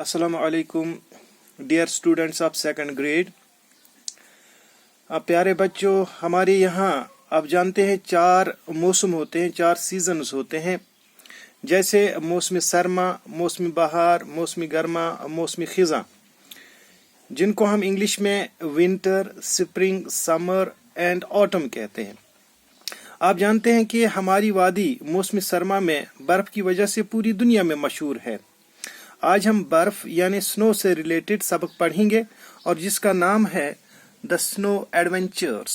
अस्सलाम वालेकुम dear students of second grade. अब प्यारे बच्चों, हमारे यहाँ आप जानते हैं 4 मौसम होते हैं, 4 सीजन्स होते हैं, जैसे मौसम सरमा, मौसम बहार, मौसम गर्मा, मौसम खिज़ां, जिनको हम इंग्लिश में winter, spring, summer and autumn कहते हैं। आप जानते हैं कि हमारी वादी मौसम सरमा में बर्फ़ की वजह से पूरी दुनिया में मशहूर है। आज हम बर्फ यानी स्नो से रिलेटेड सबक पढ़ेंगे और जिसका नाम है the snow adventures.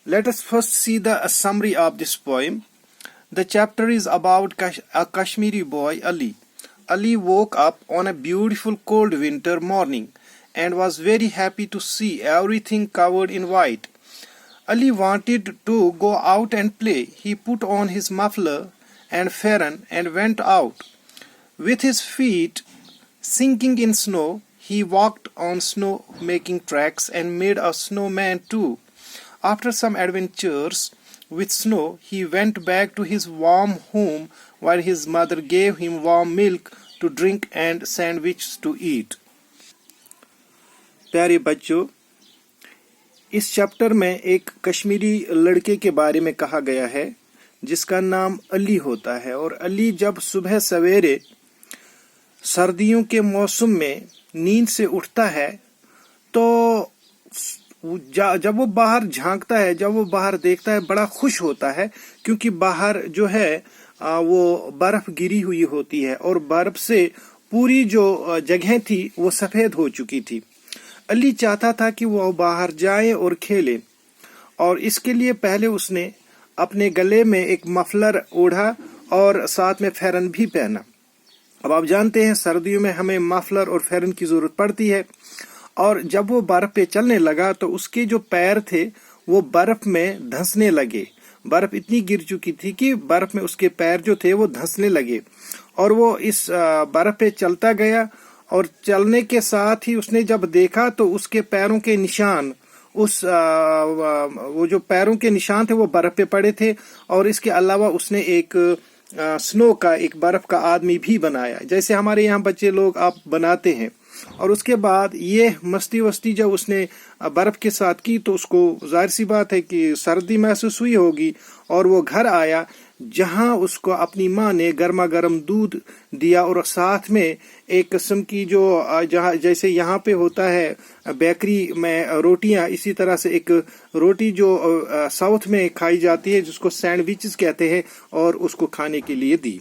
Let us first see the summary of this poem. The chapter is about a Kashmiri boy, Ali. Ali woke up on a beautiful cold winter morning and was very happy to see everything covered in white. Ali wanted to go out and play. He put on his muffler and farron and went out. With his feet sinking in snow, he walked on snow-making tracks and made a snowman too. After some adventures with snow, he went back to his warm home while his mother gave him warm milk to drink and sandwiches to eat. प्यारे बच्चों, इस chapter में एक कश्मीरी लड़के के बारे में कहा गया है जिसका नाम अली होता है। और अली जब सुबह सवेरे सर्दियों के मौसम में नींद से उठता है तो जब वो बाहर झांकता है, जब वो बाहर देखता है, बड़ा खुश होता है क्योंकि बाहर जो है वो बर्फ गिरी हुई होती है और बर्फ से पूरी जो जगह थी वो सफेद हो चुकी थी। अली चाहता था कि वो बाहर जाए और खेले, और इसके लिए पहले उसने अपने गले में एक मफलर ओढ़ा और साथ में फेरन भी पहना। अब आप जानते हैं सर्दियों में हमें मफलर और फेरन की जरूरत पड़ती है। और जब वो बर्फ पे चलने लगा तो उसके जो पैर थे वो बर्फ में धंसने लगे। बर्फ इतनी गिर चुकी थी कि बर्फ में उसके पैर जो थे वो धंसने लगे, और वो इस बर्फ पे चलता गया। और चलने के साथ ही उसने जब देखा तो उसके पैरों के निशान, वो जो पैरों के निशान थे वो बर्फ पे पड़े थे। और इसके अलावा उसने एक स्नो का, एक बर्फ का आदमी भी बनाया, जैसे हमारे यहाँ बच्चे लोग आप बनाते हैं। और उसके बाद ये मस्ती वस्ती जब उसने बर्फ के साथ की तो उसको जाहिर सी बात है कि सर्दी महसूस हुई होगी। और वो घर आया जहां उसको अपनी माँ ने गर्मा गर्म दूध दिया और साथ में एक किस्म की जो जहाँ जैसे यहाँ पे होता है बेकरी में रोटियां, इसी तरह से एक रोटी जो साउथ में खाई जाती है जिसको सैंडविचेस कहते हैं, और उसको खाने के लिए दी।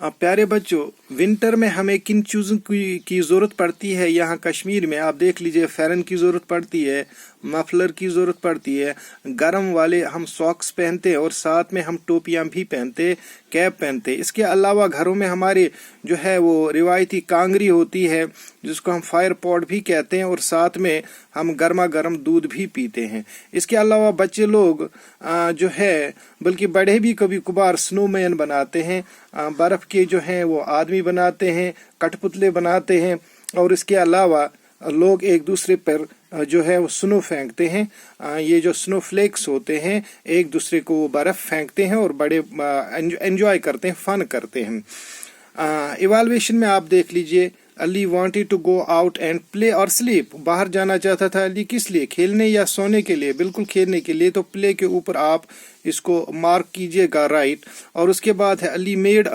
प्यारे बच्चों, विंटर में हमें किन चीज़ों की ज़रूरत पड़ती है यहाँ कश्मीर में आप देख लीजिए। फेरन की ज़रूरत पड़ती है, मफलर की ज़रूरत पड़ती है, गर्म वाले हम सॉक्स पहनते हैं और साथ में हम टोपियाँ भी पहनते, कैप पहनते। इसके अलावा घरों में हमारे जो है वो रिवायती कांगरी होती है जिसको हम फायर पॉट भी कहते हैं, और साथ में हम गर्मा गर्म दूध भी पीते हैं। इसके अलावा बच्चे लोग जो है, बल्कि बड़े भी कभी कभार स्नोमैन बनाते हैं, बर्फ़ के जो हैं वो आदमी बनाते हैं, कठपुतले बनाते हैं। और इसके अलावा लोग एक दूसरे पर जो है वो स्नो फेंकते हैं। ये जो स्नो फ्लेक्स होते हैं एक दूसरे को वो बर्फ़ फेंकते हैं और बड़े एंजॉय करते हैं, फन करते हैं। इवैल्यूएशन में आप देख लीजिए, Ali wanted to go out and play और स्लीप। बाहर जाना चाहता था अली, किस लिए? खेलने या सोने के लिए? बिल्कुल खेलने के लिए। तो प्ले के ऊपर आप इसको मार्क कीजिएगा, राइट। और उसके बाद है अली मेड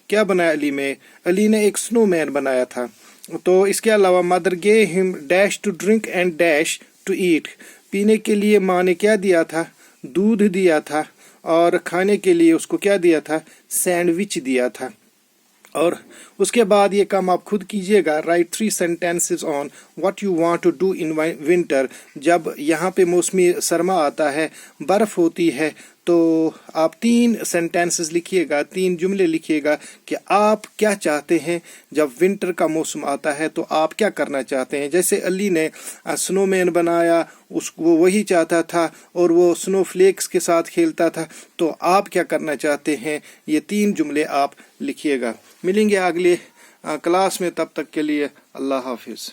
क्या बनाया अली ने एक स्नोमैन बनाया था। तो इसके अलावा mother gave him dash to drink and dash to eat. पीने के लिए माँ ने क्या दिया था? दूध दिया था। और खाने के लिए उसको क्या दिया था? सैंडविच दिया था। और उसके बाद ये काम आप खुद कीजिएगा, write 3 sentences on what you want to do in winter. जब यहाँ पे मौसमी सरमा आता है, बर्फ होती है, तो आप 3 sentences लिखिएगा, 3 जुमले लिखिएगा कि आप क्या चाहते हैं जब विंटर का मौसम आता है, तो आप क्या करना चाहते हैं। जैसे अली ने स्नोमैन बनाया, उसको वही चाहता था और वो स्नो फ्लेक्स के साथ खेलता था, तो आप क्या करना चाहते हैं। ये 3 जुमले आप लिखिएगा। मिलेंगे अगले क्लास में, तब तक के लिए अल्लाह हाफिज़।